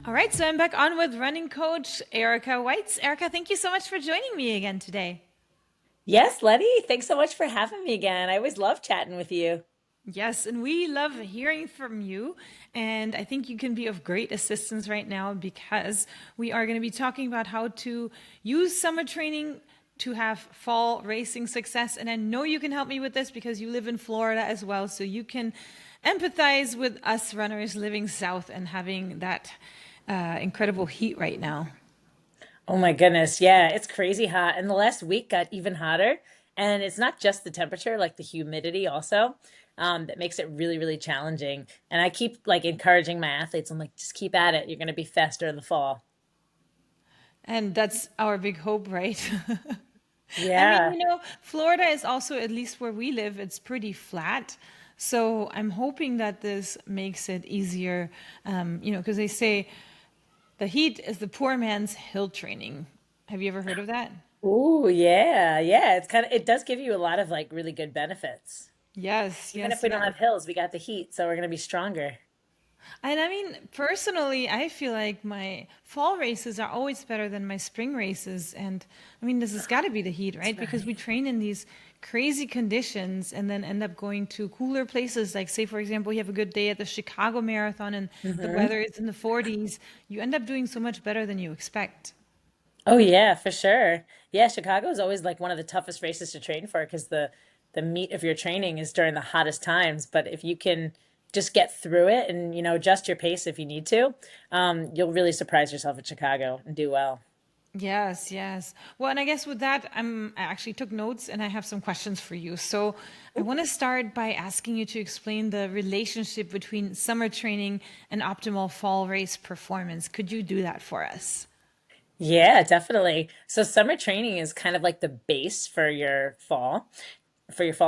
All right, so I'm back on with running coach Erica Weitz. Erica, thank you so much for joining me again today. Yes, Letty, thanks so much for having me again. I always love chatting with you. Yes, and we love hearing from you. And I think you can be of great assistance right now because we are going to be talking about how to use summer training to have fall racing success. And I know you can help me with this because you live in Florida as well. So you can empathize with us runners living south and having that incredible heat right now. Oh my goodness. Yeah, it's crazy hot. And the last week got even hotter. And it's not just the temperature, like the humidity also, that makes it really, really challenging. And I keep like encouraging my athletes. I'm like, just keep at it. You're going to be faster in the fall. And that's our big hope, right? I mean, Yeah. Florida is also, at least where we live, it's pretty flat. So I'm hoping that this makes it easier, because they say the heat is the poor man's hill training. Have you ever heard of that? Ooh, yeah. Yeah. It does give you a lot of like really good benefits. Yes, Even if yes, we don't yes. have hills, we got the heat, so we're going to be stronger. And I mean, personally, I feel like my fall races are always better than my spring races. And I mean, this has got to be the heat, That's right? Because we right. train in these crazy conditions and then end up going to cooler places. Like, say, for example, you have a good day at the Chicago Marathon and the Hmm. weather is in the 40s. You end up doing so much better than you expect. Oh yeah, for sure. Yeah, Chicago is always like one of the toughest races to train for because the meat of your training is during the hottest times. But if you can just get through it and adjust your pace if you need to, you'll really surprise yourself at Chicago and do well. Yes, yes. Well, and I guess with that, I actually took notes and I have some questions for you. So I want to start by asking you to explain the relationship between summer training and optimal fall race performance. Could you do that for us? Yeah, definitely. So summer training is kind of like the base for your fall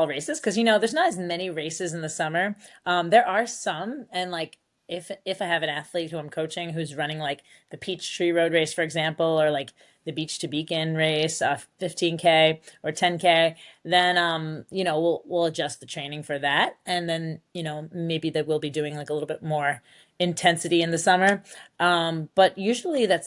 races because there's not as many races in the summer. There are some, and like if I have an athlete who I'm coaching who's running like the Peachtree Road Race, for example, or like the Beach to Beacon race, 15K or 10K, then we'll adjust the training for that, and then maybe they will be doing like a little bit more intensity in the summer. But usually that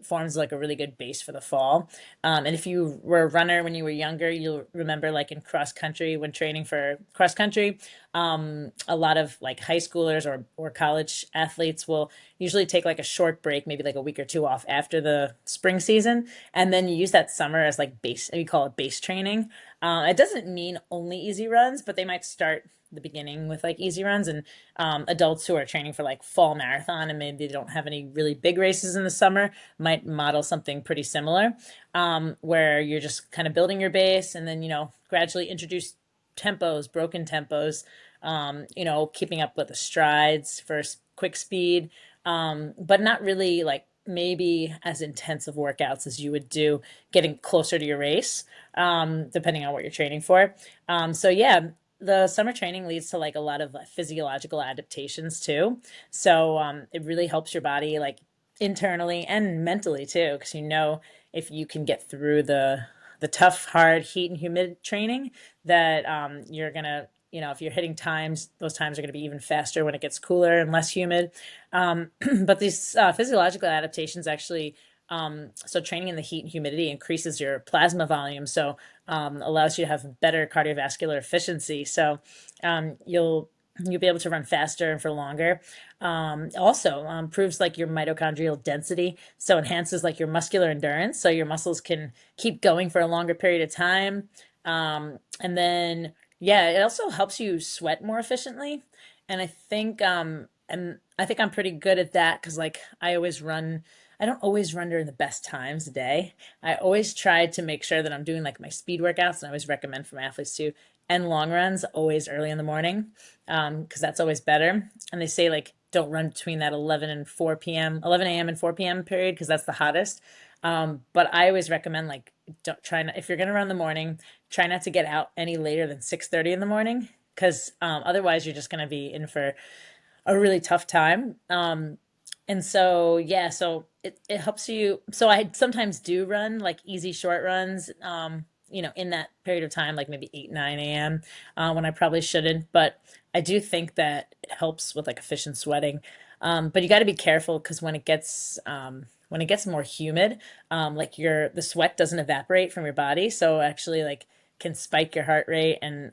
forms like a really good base for the fall. And if you were a runner when you were younger, you'll remember like in cross country, when training for cross country, a lot of like high schoolers or college athletes will usually take like a short break, maybe like a week or two off after the spring season. And then you use that summer as like base, we call it base training. It doesn't mean only easy runs, but they might start the beginning with like easy runs, and adults who are training for like fall marathon and maybe they don't have any really big races in the summer might model something pretty similar, where you're just kind of building your base and then gradually introduce tempos, broken tempos, keeping up with the strides for quick speed, but not really like maybe as intensive workouts as you would do getting closer to your race, depending on what you're training for. So yeah, the summer training leads to like a lot of physiological adaptations too. So it really helps your body like internally and mentally too, because if you can get through the tough, hard heat and humid training, that you're gonna if you're hitting times, those times are going to be even faster when it gets cooler and less humid. But these physiological adaptations actually, so training in the heat and humidity increases your plasma volume, so allows you to have better cardiovascular efficiency. So you'll be able to run faster and for longer. Also improves like your mitochondrial density, so enhances like your muscular endurance, so your muscles can keep going for a longer period of time. And then yeah, it also helps you sweat more efficiently. And I think I'm pretty good at that because like I don't always run during the best times of the day. I always try to make sure that I'm doing like my speed workouts, and I always recommend for my athletes to and long runs always early in the morning, because that's always better. And they say like don't run between that 11 a.m. and 4 p.m. period because that's the hottest. But I always recommend like don't try not if you're gonna run in the morning, try not to get out any later than 6:30 in the morning because otherwise you're just gonna be in for a really tough time. And so yeah, so it helps you. So I sometimes do run like easy short runs, in that period of time, like maybe 8, 9 a.m. When I probably shouldn't, but I do think that it helps with like efficient sweating. But you got to be careful because when it gets more humid, like the sweat doesn't evaporate from your body, so actually like can spike your heart rate, and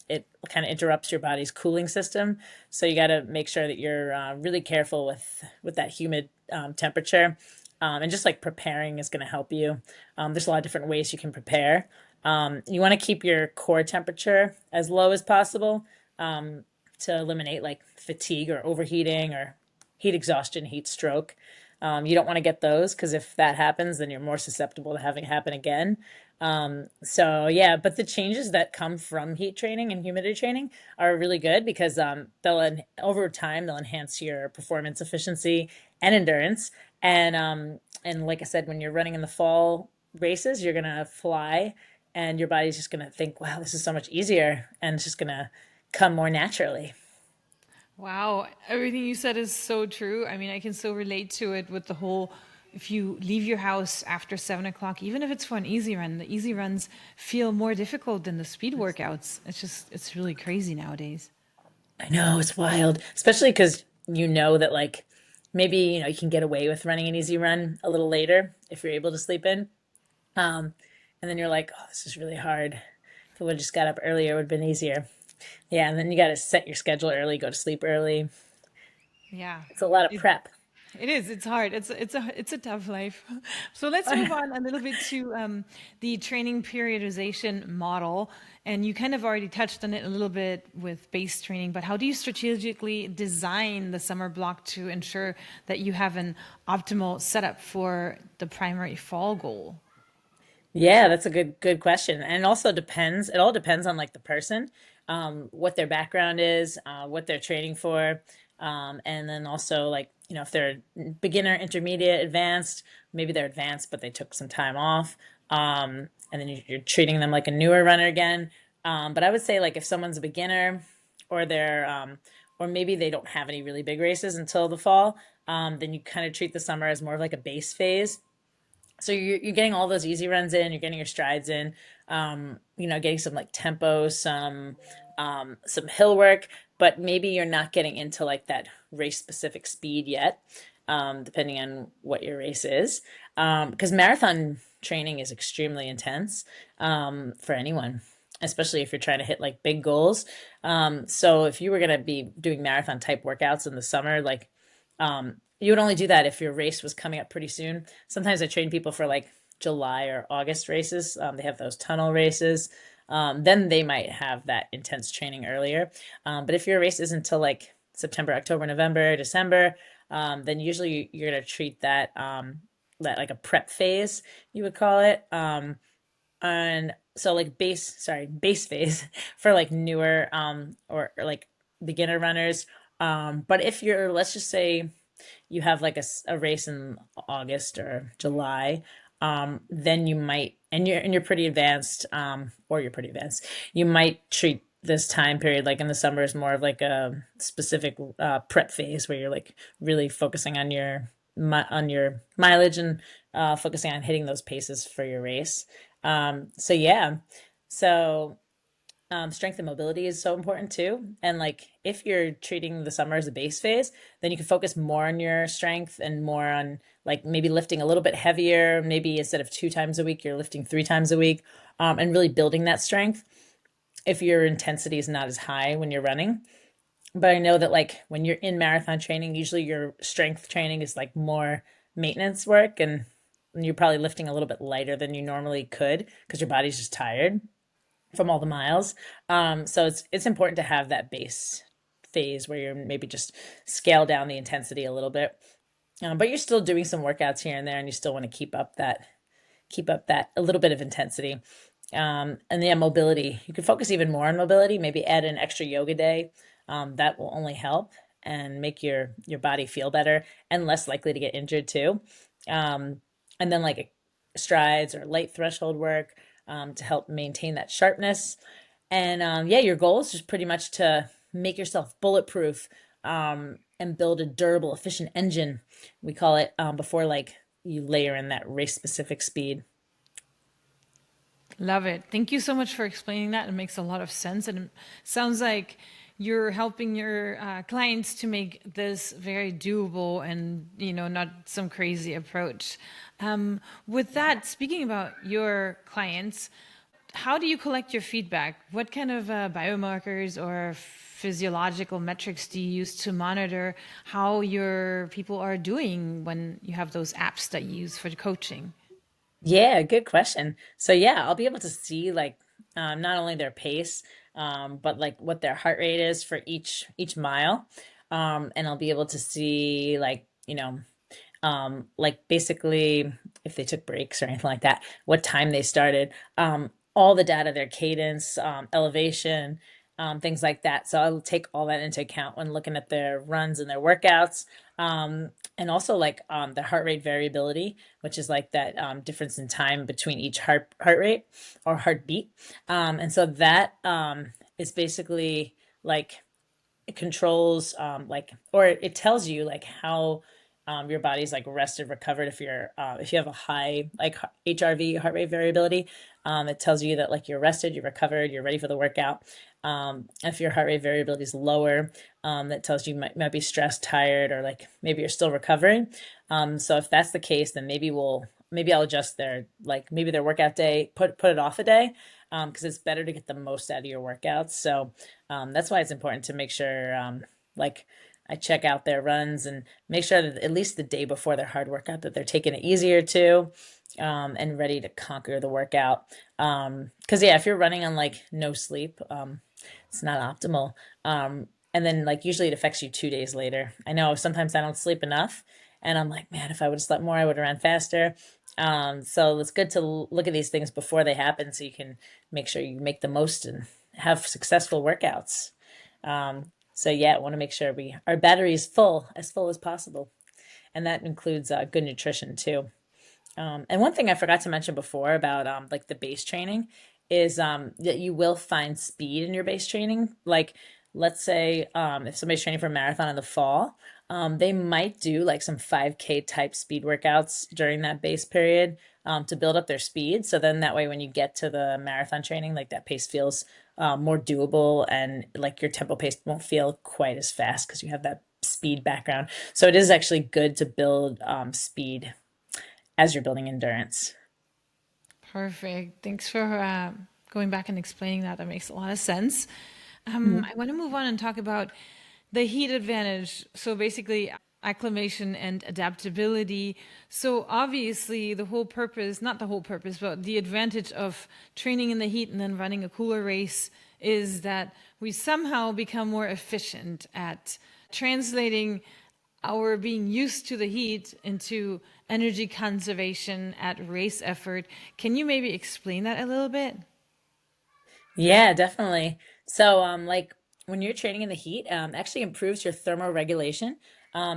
it kind of interrupts your body's cooling system. So you got to make sure that you're really careful with that humid temperature, and just like preparing is going to help you. There's a lot of different ways you can prepare. You want to keep your core temperature as low as possible, to eliminate like fatigue or overheating or heat exhaustion, heat stroke. You don't want to get those because if that happens, then you're more susceptible to having it happen again. So yeah, but the changes that come from heat training and humidity training are really good because over time they'll enhance your performance, efficiency, and endurance. And like I said, when you're running in the fall races, you're gonna fly, and your body's just gonna think, "Wow, this is so much easier," and it's just gonna come more naturally. Wow, everything you said is so true. I mean, I can so relate to it with the whole if you leave your house after 7 o'clock, even if it's for an easy run, the easy runs feel more difficult than the speed workouts. It's really crazy nowadays. I know it's wild, especially because you know that like maybe you can get away with running an easy run a little later if you're able to sleep in. Um, and then you're like, oh, this is really hard. If I would have just got up earlier, it would have been easier. Yeah, and then you got to set your schedule early, go to sleep early. Yeah. It's a lot of It, prep. it is. It's hard. It's a tough life. So let's move on a little bit to the training periodization model. And you kind of already touched on it a little bit with base training, but how do you strategically design the summer block to ensure that you have an optimal setup for the primary fall goal? Yeah, that's a good question. And it also depends. It all depends on like the person, what their background is, what they're training for, and then also like if they're beginner, intermediate, advanced, maybe they're advanced but they took some time off, and then you're treating them like a newer runner again. But I would say like if someone's a beginner, or or maybe they don't have any really big races until the fall, then you kind of treat the summer as more of like a base phase. So you're getting all those easy runs in, you're getting your strides in, getting some like tempo, some hill work, but maybe you're not getting into like that race specific speed yet, depending on what your race is. Because marathon training is extremely intense, for anyone, especially if you're trying to hit like big goals. So if you were going to be doing marathon type workouts in the summer, like you would only do that if your race was coming up pretty soon. Sometimes I train people for like July or August races. They have those tunnel races. Then they might have that intense training earlier. But if your race isn't until like September, October, November, December, then usually you're going to treat that like a prep phase, you would call it. And so like base phase for like newer, or like beginner runners. But if you're, let's just say you have like a race in August or July, then you might, and you're pretty advanced, or you're pretty advanced, you might treat this time period like in the summer is more of like a specific prep phase where you're like really focusing on your mileage, and focusing on hitting those paces for your race. So yeah, so strength and mobility is so important too. And like if you're treating the summer as a base phase, then you can focus more on your strength and more on like maybe lifting a little bit heavier. Maybe instead of 2 times a week, you're lifting 3 times a week, and really building that strength if your intensity is not as high when you're running. But I know that like when you're in marathon training, usually your strength training is like more maintenance work, and you're probably lifting a little bit lighter than you normally could because your body's just tired from all the miles. So it's important to have that base phase where you're maybe just scale down the intensity a little bit, but you're still doing some workouts here and there, and you still want to keep up that a little bit of intensity. And yeah, mobility. You can focus even more on mobility. Maybe add an extra yoga day. That will only help and make your body feel better and less likely to get injured too. And then like strides or light threshold work, to help maintain that sharpness. And yeah, your goal is just pretty much to make yourself bulletproof, and build a durable, efficient engine, we call it, before like you layer in that race specific speed. Love it. Thank you so much for explaining that. It makes a lot of sense. And it sounds like you're helping your clients to make this very doable and, not some crazy approach. With that, speaking about your clients, how do you collect your feedback? What kind of biomarkers or physiological metrics do you use to monitor how your people are doing when you have those apps that you use for the coaching? Yeah, good question. So yeah, I'll be able to see like not only their pace, but like what their heart rate is for each mile, and I'll be able to see like like basically if they took breaks or anything like that, what time they started, all the data, their cadence, elevation, things like that. So I'll take all that into account when looking at their runs and their workouts. And also like the heart rate variability, which is like that difference in time between each heart rate or heartbeat. And so that is basically like it controls like or it tells you like how your body's like rested, recovered. If you have a high like HRV, heart rate variability, it tells you that like you're rested, you're recovered, you're ready for the workout. If your heart rate variability is lower, that tells you might be stressed, tired, or like maybe you're still recovering. So if that's the case, then maybe I'll adjust their like maybe their workout day, put it off a day, because it's better to get the most out of your workouts. So that's why it's important to make sure like I check out their runs and make sure that at least the day before their hard workout that they're taking it easier too, and ready to conquer the workout. Because yeah, if you're running on like no sleep, it's not optimal. And then like usually it affects you 2 days later. I know sometimes I don't sleep enough, and I'm like, man, if I would have slept more, I would have ran faster. So it's good to look at these things before they happen, so you can make sure you make the most and have successful workouts. So yeah, I want to make sure our battery is full as possible, and that includes good nutrition too. And one thing I forgot to mention before about like the base training is that you will find speed in your base training. Like, let's say if somebody's training for a marathon in the fall, they might do like some 5K type speed workouts during that base period to build up their speed. So then that way, when you get to the marathon training, like that pace feels more doable, and like your tempo pace won't feel quite as fast because you have that speed background. So it is actually good to build speed as you're building endurance. Perfect. Thanks for going back and explaining that. That makes a lot of sense. Mhm. I want to move on and talk about the heat advantage. So basically, acclimation and adaptability. So obviously, the whole purpose, not the whole purpose, but the advantage of training in the heat and then running a cooler race is that we somehow become more efficient at translating our being used to the heat into energy conservation at race effort. Can you maybe explain that a little bit? Yeah, definitely. So, like when you're training in the heat, actually improves your thermoregulation.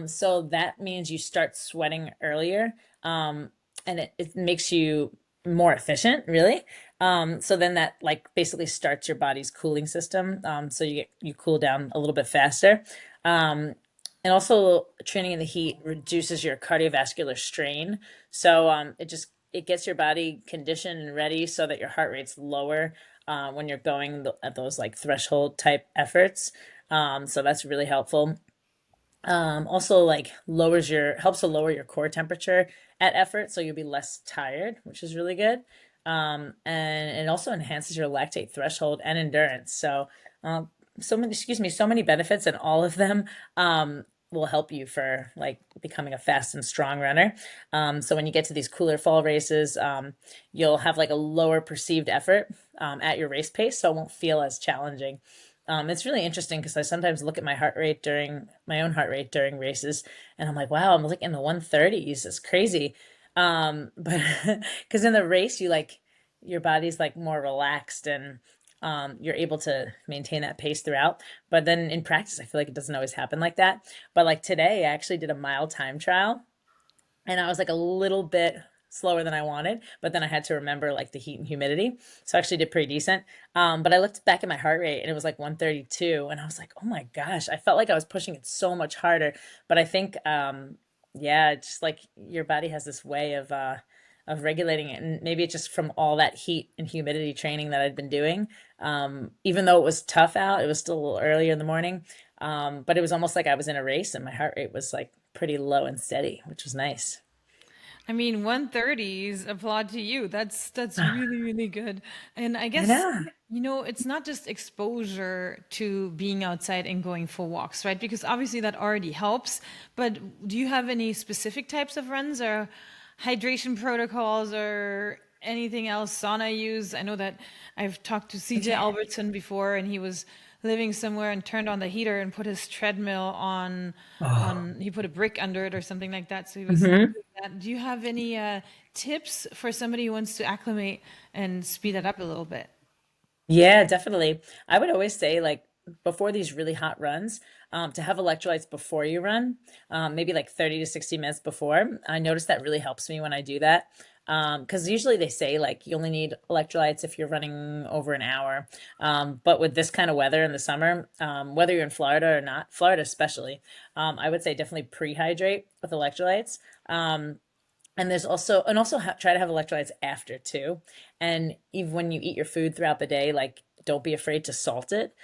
So that means you start sweating earlier, and it makes you more efficient, really. So then that like basically starts your body's cooling system. So you cool down a little bit faster. Um, and also training in the heat reduces your cardiovascular strain. So it gets your body conditioned and ready so that your heart rate's lower when you're going at those like threshold type efforts. So that's really helpful. Also like helps to lower your core temperature at effort, so you'll be less tired, which is really good. And it also enhances your lactate threshold and endurance. So, so many benefits, and all of them will help you for like becoming a fast and strong runner. So when you get to these cooler fall races, you'll have like a lower perceived effort at your race pace, so it won't feel as challenging. It's really interesting because I sometimes look at my own heart rate during races, and I'm like, wow, I'm like in the 130s. It's crazy. But because in the race, your body's like more relaxed, and you're able to maintain that pace throughout. But then in practice, I feel like it doesn't always happen like that. But like today, I actually did a mile time trial, and I was like a little bit slower than I wanted, but then I had to remember like the heat and humidity. So I actually did pretty decent. But I looked back at my heart rate and it was like 132, and I was like, oh my gosh, I felt like I was pushing it so much harder. But I think yeah, it's just like your body has this way of regulating it. And maybe it's just from all that heat and humidity training that I'd been doing. Even though it was tough out, it was still a little earlier in the morning. But it was almost like I was in a race and my heart rate was like pretty low and steady, which was nice. I mean, 130s, applaud to you. That's really, really good. And I I guess, know. it's not just exposure to being outside and going for walks, right? Because obviously that already helps. But do you have any specific types of runs or hydration protocols or anything else sauna use? I know that I've talked to CJ Yeah. Albertson before and he was living somewhere and turned on the heater and put his treadmill Oh. he put a brick under it or something like that. So he was Hmm. doing that. Do you have any tips for somebody who wants to acclimate and speed that up a little bit? Yeah, definitely. I would always say, like, before these really hot runs, to have electrolytes before you run, maybe like 30 to 60 minutes before. I notice that really helps me when I do that. Because usually they say like you only need electrolytes if you're running over an hour. But with this kind of weather in the summer, whether you're in Florida or not, Florida especially, I would say definitely pre-hydrate with electrolytes. And there's also, and also try to have electrolytes after too. And even when you eat your food throughout the day, like don't be afraid to salt it.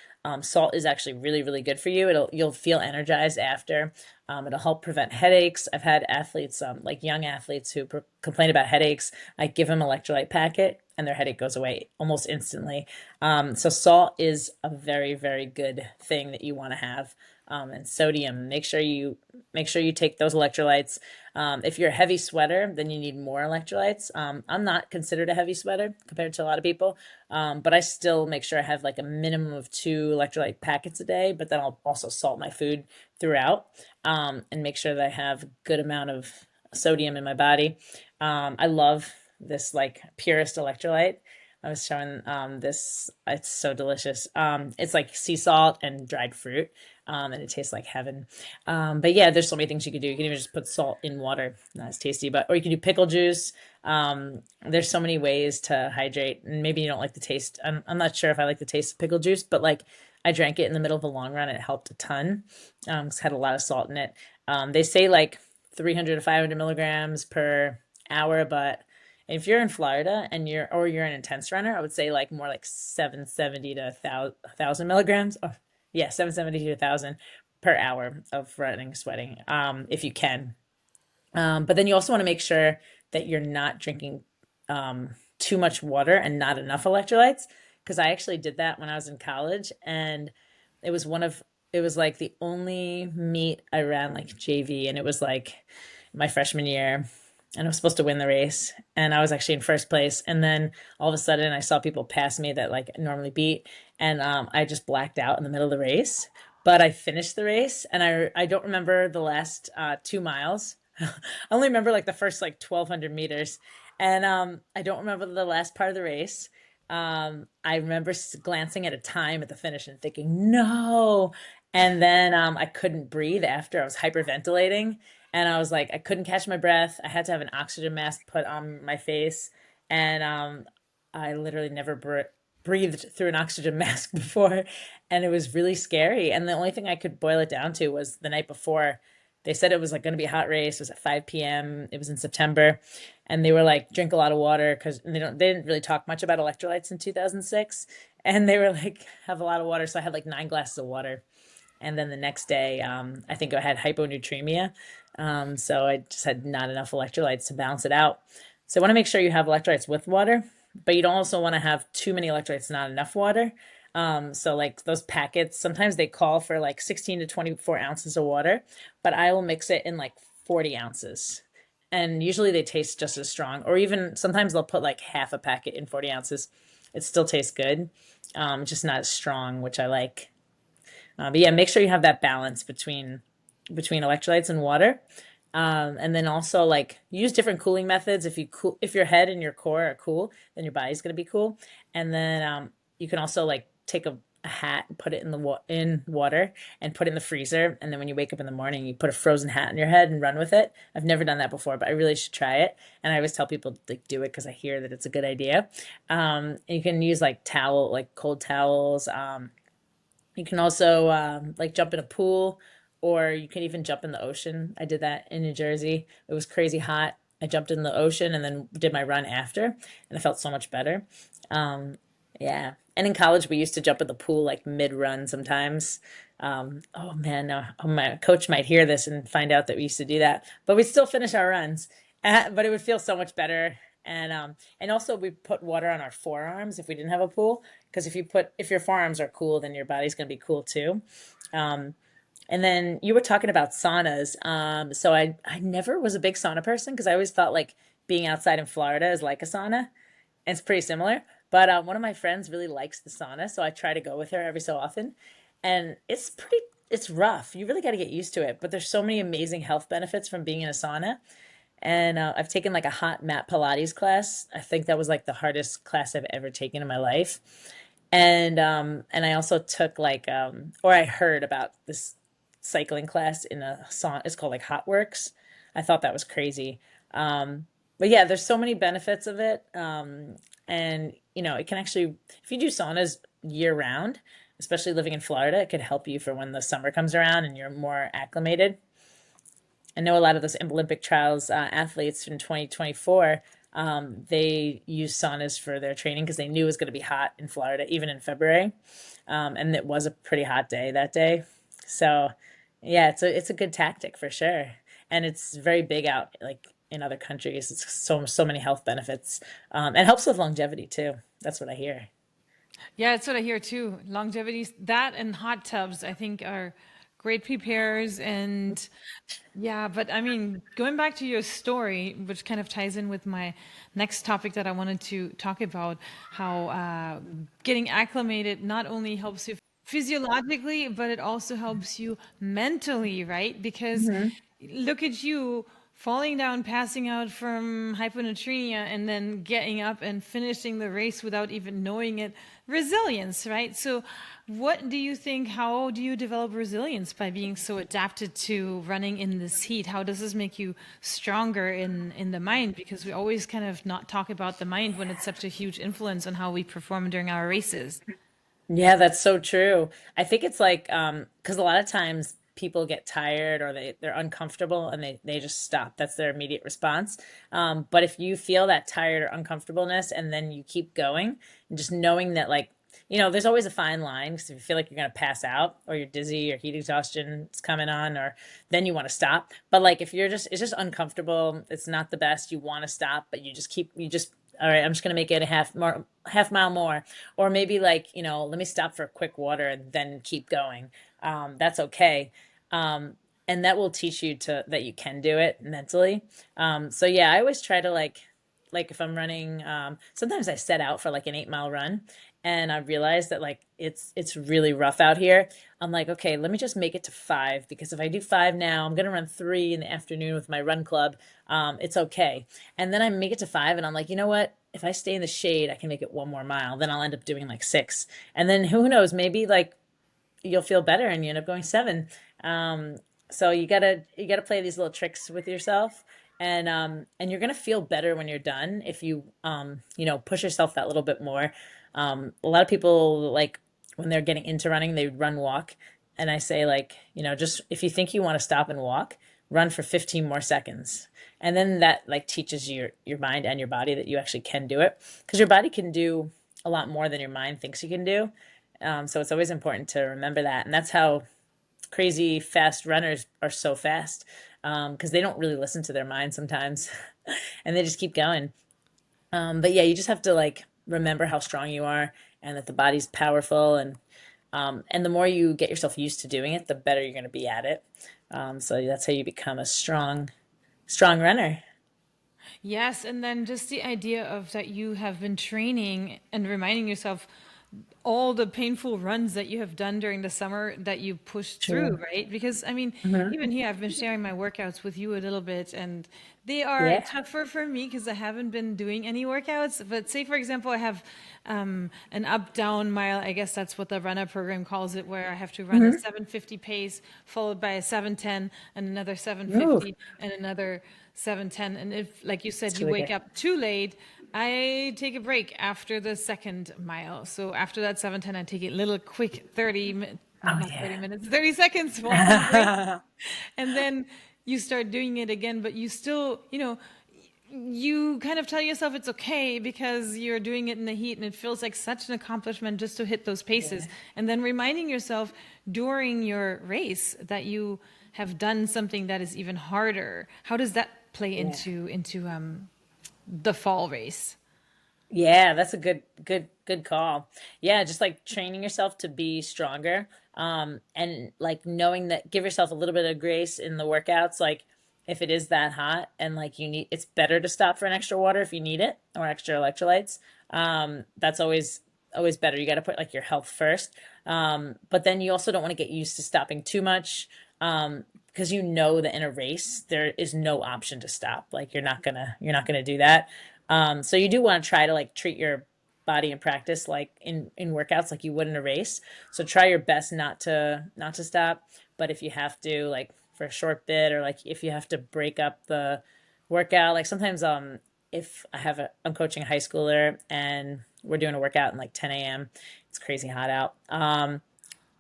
Salt is actually really, really good for you. You'll feel energized after. It'll help prevent headaches. I've had athletes, like young athletes who complain about headaches. I give them electrolyte packet and their headache goes away almost instantly. So salt is a very, very good thing that you want to have. And sodium. Make sure you take those electrolytes. If you're a heavy sweater, then you need more electrolytes. I'm not considered a heavy sweater compared to a lot of people, but I still make sure I have like a minimum of 2 electrolyte packets a day. But then I'll also salt my food throughout, and make sure that I have a good amount of sodium in my body. I love this like purest electrolyte. I was showing this. It's so delicious. It's like sea salt and dried fruit, and it tastes like heaven. But yeah, there's so many things you can do. You can even just put salt in water. Not as tasty, but or you can do pickle juice. There's so many ways to hydrate, and maybe you don't like the taste. I'm not sure if I like the taste of pickle juice, but like I drank it in the middle of the long run, and it helped a ton. It's had a lot of salt in it. They say like 300 to 500 milligrams per hour, but if you're in Florida and you're an intense runner, I would say like more like 770 to 1,000 milligrams. Oh, yeah, 770 to 1,000 per hour of running, sweating, if you can. But then you also want to make sure that you're not drinking too much water and not enough electrolytes. Because I actually did that when I was in college, and it was one of it was like the only meet I ran like JV, and it was like my freshman year, and I was supposed to win the race, and I was actually in first place. And then all of a sudden, I saw people pass me that like normally beat, and I just blacked out in the middle of the race. But I finished the race, and I don't remember the last 2 miles. I only remember like the first like 1,200 meters, and I don't remember the last part of the race. I remember glancing at a time at the finish and thinking, no. And then I couldn't breathe after. I was hyperventilating, and I was like, I couldn't catch my breath. I had to have an oxygen mask put on my face, and I literally never breathed through an oxygen mask before, and it was really scary. And the only thing I could boil it down to was the night before. They said it was like going to be a hot race. It was at 5 p.m. It was in September, and they were like, drink a lot of water because they didn't really talk much about electrolytes in 2006, and they were like, have a lot of water. So I had like 9 glasses of water, and then the next day, I think I had hyponatremia. So I just had not enough electrolytes to balance it out. So I want to make sure you have electrolytes with water, but you don't also want to have too many electrolytes, not enough water. So like those packets, sometimes they call for like 16 to 24 ounces of water, but I will mix it in like 40 ounces. And usually they taste just as strong, or even sometimes they'll put like half a packet in 40 ounces. It still tastes good, just not as strong, which I like. But yeah, make sure you have that balance between electrolytes and water. And then also like use different cooling methods. If your head and your core are cool, then your body's gonna be cool. And then you can also like take a hat and put it in water and put it in the freezer. And then when you wake up in the morning, you put a frozen hat on your head and run with it. I've never done that before, but I really should try it. And I always tell people to like do it because I hear that it's a good idea. And you can use like cold towels. You can also like jump in a pool, or you can even jump in the ocean. I did that in New Jersey. It was crazy hot. I jumped in the ocean and then did my run after, and I felt so much better. Um, yeah. And in college, we used to jump in the pool like mid-run sometimes. Oh man, no, oh, my coach might hear this and find out that we used to do that, but we'd still finish our runs. But it would feel so much better. And also we put water on our forearms if we didn't have a pool, because if your forearms are cool, then your body's going to be cool too. Um, and then you were talking about saunas. So I never was a big sauna person because I always thought like being outside in Florida is like a sauna. And it's pretty similar. But one of my friends really likes the sauna, so I try to go with her every so often. And it's rough. You really got to get used to it. But there's so many amazing health benefits from being in a sauna. And I've taken like a hot mat Pilates class. I think that was like the hardest class I've ever taken in my life. And I also took like or I heard about this cycling class in a sauna. It's called like Hot Works. I thought that was crazy. But yeah, there's so many benefits of it. And it can actually, if you do saunas year round, especially living in Florida, it could help you for when the summer comes around and you're more acclimated. I know a lot of those Olympic trials athletes in 2024, they used saunas for their training because they knew it was going to be hot in Florida, even in February. And it was a pretty hot day that day. So yeah, it's a good tactic for sure. And it's very big out like in other countries. It's so many health benefits. And helps with longevity too. That's what I hear. Yeah, that's what I hear too. Longevity, that and hot tubs, I think are great preparers. And yeah, but I mean, going back to your story, which kind of ties in with my next topic that I wanted to talk about, how getting acclimated not only helps you physiologically, but it also helps you mentally, right? Because Hmm. look at you falling down, passing out from hyponatremia, and then getting up and finishing the race without even knowing it. Resilience, right? So, what do you think? How do you develop resilience by being so adapted to running in this heat? How does this make you stronger in the mind? Because we always kind of not talk about the mind when it's such a huge influence on how we perform during our races. Yeah, that's so true. I think it's like because a lot of times people get tired or they're uncomfortable and they just stop. That's their immediate response. But if you feel that tired or uncomfortableness and then you keep going and just knowing that like there's always a fine line because if you feel like you're gonna pass out or you're dizzy or heat exhaustion is coming on or then you want to stop. But like if it's just uncomfortable, it's not the best. You want to stop, but you just all right, I'm just gonna make it a half mile more, or maybe like let me stop for a quick water and then keep going. That's okay, and that will teach you to that you can do it mentally. So yeah, I always try to like if I'm running, sometimes I set out for like an 8 mile run, and I realize that like it's really rough out here. I'm like, okay, let me just make it to 5 because if I do 5 now, I'm gonna run 3 in the afternoon with my run club. It's okay. And then I make it to 5, and I'm like, you know what? If I stay in the shade, I can make it 1 more mile. Then I'll end up doing like 6, and then who knows? Maybe like you'll feel better and you end up going 7. So you gotta play these little tricks with yourself, and you're gonna feel better when you're done if you push yourself that little bit more. A lot of people like when they're getting into running, they run walk, and I say like just if you think you want to stop and walk, run for 15 more seconds, and then that like teaches your mind and your body that you actually can do it because your body can do a lot more than your mind thinks you can do. So it's always important to remember that. And that's how crazy fast runners are so fast because they don't really listen to their mind sometimes and they just keep going. But yeah, you just have to like remember how strong you are and that the body's powerful and the more you get yourself used to doing it, the better you're going to be at it. So that's how you become a strong runner. Yes, and then just the idea of that you have been training and reminding yourself all the painful runs that you have done during the summer that you pushed through, True. right? Because I mean, Hmm. even here, I've been sharing my workouts with you a little bit, and they are Yeah. tougher for me because I haven't been doing any workouts. But say, for example, I have an up-down mile. I guess that's what the runner program calls it, where I have to run a Hmm. 750 pace, followed by a 710, and another Ooh, 750, and another 710. And if, like you said, it's you really wake good. up too late, I take a break after the second mile. So after that 710, I take a little quick 30 minutes, no, Oh not 30 yeah. minutes, 30 seconds walking break. And then you start doing it again, but you still, you kind of tell yourself it's okay because you're doing it in the heat and it feels like such an accomplishment just to hit those paces. Yeah. And then reminding yourself during your race that you have done something that is even harder. How does that play Yeah. into the fall race? Yeah, that's a good call. Yeah, just like training yourself to be stronger. And like knowing that give yourself a little bit of grace in the workouts, like if it is that hot and like you need it's better to stop for an extra water if you need it or extra electrolytes. That's always better. You got to put like your health first. But then you also don't want to get used to stopping too much. Because you know that in a race there is no option to stop. Like you're not gonna do that. So you do want to try to like treat your body in practice like in workouts like you would in a race. So try your best not to stop. But if you have to, like for a short bit, or like if you have to break up the workout, like sometimes if I'm coaching a high schooler and we're doing a workout in like 10 a.m. It's crazy hot out.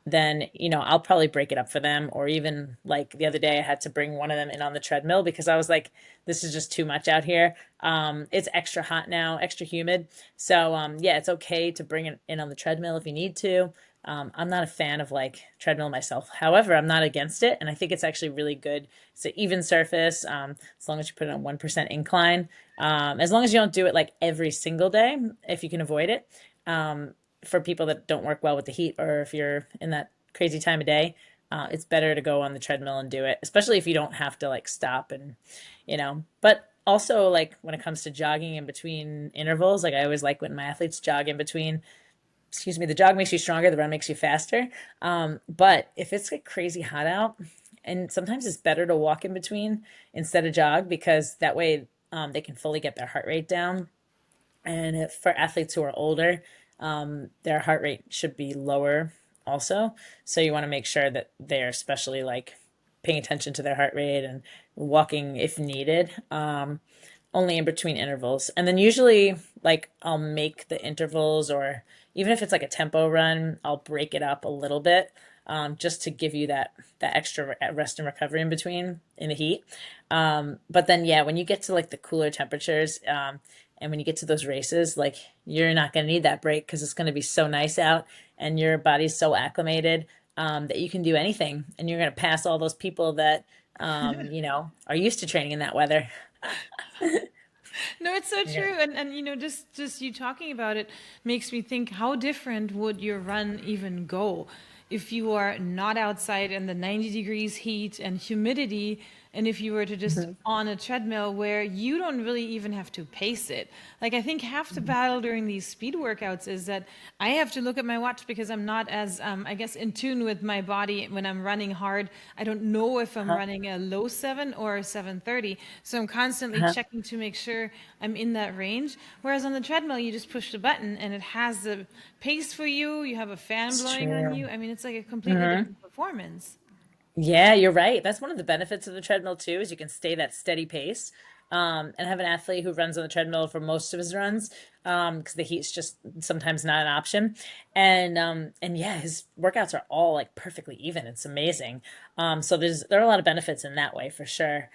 Then I'll probably break it up for them. Or even like the other day I had to bring one of them in on the treadmill because I was like, this is just too much out here. It's extra hot now, extra humid. So yeah, it's okay to bring it in on the treadmill if you need to. I'm not a fan of like treadmill myself. However, I'm not against it, and I think it's actually really good. It's an even surface, as long as you put it on 1% incline. As long as you don't do it like every single day, if you can avoid it. For people that don't work well with the heat, or if you're in that crazy time of day, it's better to go on the treadmill and do it, especially if you don't have to like stop but also like when it comes to jogging in between intervals, like I always like when my athletes jog in between. Excuse me, the jog makes you stronger, the run makes you faster. But if it's like crazy hot out, and sometimes it's better to walk in between instead of jog, because that way they can fully get their heart rate down. And if, for athletes who are older, their heart rate should be lower also. So you want to make sure that they're especially like paying attention to their heart rate and walking if needed, only in between intervals. And then usually, like, I'll make the intervals, or even if it's like a tempo run, I'll break it up a little bit, just to give you that extra rest and recovery in between in the heat. But then, yeah, when you get to like the cooler temperatures, and when you get to those races, like you're not going to need that break because it's going to be so nice out and your body's so acclimated, that you can do anything, and you're going to pass all those people that are used to training in that weather. No, it's so Yeah. true. And just you talking about it makes me think, how different would your run even go if you are not outside in the 90 degrees heat and humidity, and if you were to just Mhm. on a treadmill where you don't really even have to pace it. Like, I think half the Mhm. battle during these speed workouts is that I have to look at my watch because I'm not as, I guess, in tune with my body when I'm running hard. I don't know if I'm Uh-huh. running a low 7 or a 7:30. So I'm constantly Uh-huh. checking to make sure I'm in that range. Whereas on the treadmill, you just push the button and it has the pace for you. You have a fan It's blowing on true. you. I mean, it's like a completely Mhm. different performance. Yeah, you're right. That's one of the benefits of the treadmill too, is you can stay that steady pace. And have an athlete who runs on the treadmill for most of his runs, because the heat's just sometimes not an option. And yeah, his workouts are all like perfectly even. It's amazing. So there are a lot of benefits in that way for sure.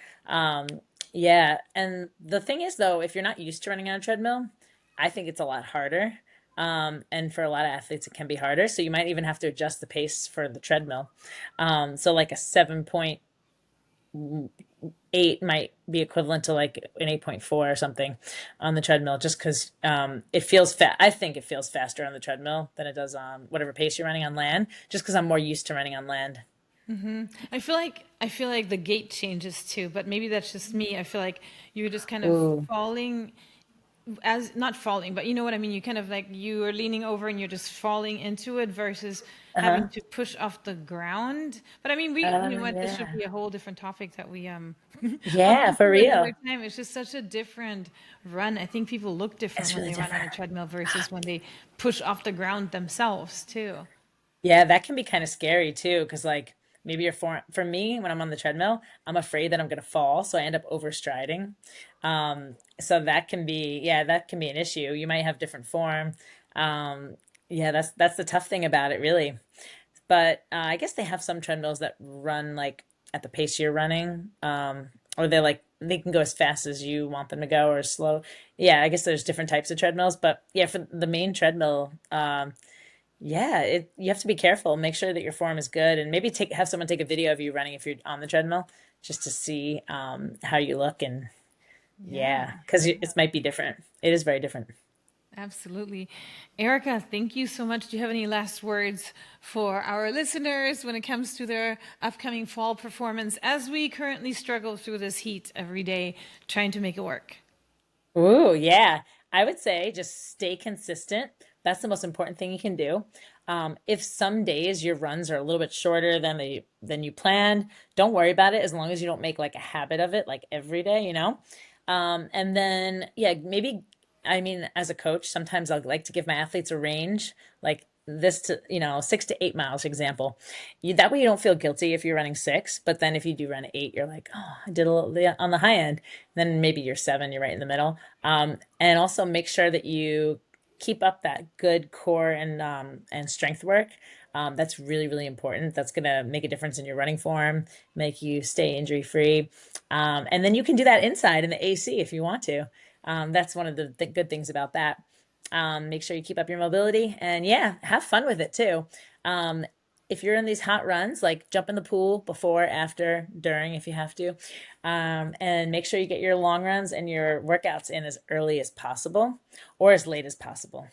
Yeah, and the thing is though, if you're not used to running on a treadmill, I think it's a lot harder. And for a lot of athletes, it can be harder. So you might even have to adjust the pace for the treadmill. So like a 7.8 might be equivalent to like an 8.4 or something on the treadmill, just because it feels I think it feels faster on the treadmill than it does on whatever pace you're running on land, just because I'm more used to running on land. I feel like the gait changes too, but maybe that's just me. I feel like you're just kind of Ooh. falling, as not falling, but you know what I mean. You kind of like you are leaning over and you're just falling into it versus having Uh-huh. to push off the ground. But I mean, this should Yeah. be a whole different topic that we I'll Yeah, go for through another real. time. It's just such a different run. I think people look different It's when really they run on a different. treadmill versus when they push off the ground themselves too. Yeah, that can be kind of scary too, because like maybe you're for me when I'm on the treadmill, I'm afraid that I'm gonna fall, so I end up overstriding. So that can be an issue. You might have different form. Yeah, that's the tough thing about it, really. But I guess they have some treadmills that run like at the pace you're running, or they like they can go as fast as you want them to go or slow. Yeah, I guess there's different types of treadmills, but yeah, for the main treadmill, yeah, you have to be careful. Make sure that your form is good, and maybe have someone take a video of you running if you're on the treadmill, just to see how you look. And Yeah. yeah, because it might be different. It is very different. Absolutely. Erica, thank you so much. Do you have any last words for our listeners when it comes to their upcoming fall performance as we currently struggle through this heat every day trying to make it work? Ooh, yeah. I would say just stay consistent. That's the most important thing you can do. If some days your runs are a little bit shorter than you planned, don't worry about it as long as you don't make like a habit of it, like every day, you know? And then, yeah, maybe, I mean, as a coach, sometimes I like to give my athletes a range, like this to, 6 to 8 miles, example. That way you don't feel guilty if you're running 6, but then if you do run 8, you're like, oh, I did a little on the high end. Then maybe you're 7, you're right in the middle. And also make sure that you keep up that good core and strength work. That's really, really important. That's going to make a difference in your running form, make you stay injury free. And then you can do that inside in the AC if you want to. That's one of the good things about that. Make sure you keep up your mobility and yeah, have fun with it too. If you're in these hot runs, like jump in the pool before, after, during, if you have to. And make sure you get your long runs and your workouts in as early as possible or as late as possible.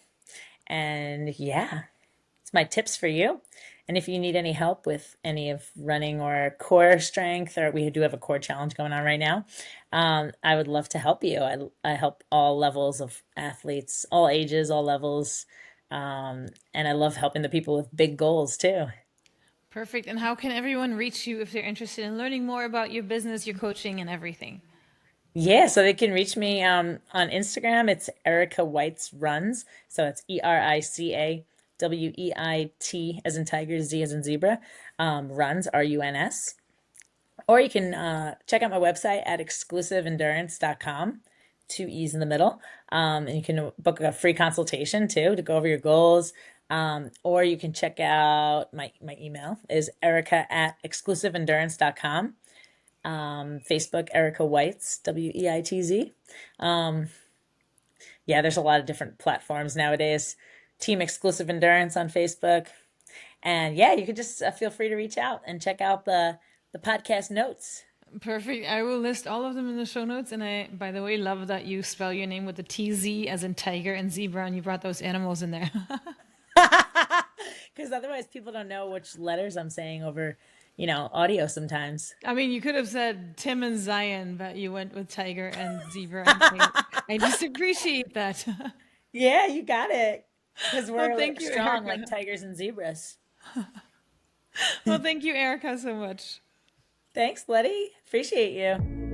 And yeah, it's my tips for you. And if you need any help with any of running or core strength, or we do have a core challenge going on right now, I would love to help you. I help all levels of athletes, all ages, all levels. And I love helping the people with big goals too. Perfect. And how can everyone reach you if they're interested in learning more about your business, your coaching, and everything? Yeah, so they can reach me on Instagram. It's Erica Weitz Runs. So it's ERICAWEIT as in tiger, Z as in zebra. Runs, RUNS. Or you can check out my website at exclusiveendurance.com. 2 E's in the middle. And you can book a free consultation too to go over your goals. Or you can check out my email is Erica at exclusiveendurance.com. Facebook, Erica Weitz, WEITZ. Yeah, there's a lot of different platforms nowadays. Team Exclusive Endurance on Facebook. And yeah, you could just feel free to reach out and check out the podcast notes. Perfect. I will list all of them in the show notes. And I, by the way, love that you spell your name with the TZ as in tiger and zebra, and you brought those animals in there. Because otherwise people don't know which letters I'm saying over, audio sometimes. I mean, you could have said Tim and Zion, but you went with tiger and zebra. And I just appreciate that. Yeah, you got it. Because Well, we're thank you, strong like Erica. tigers and zebras. Well, thank you, Erica, so much. Thanks, Letty. Appreciate you.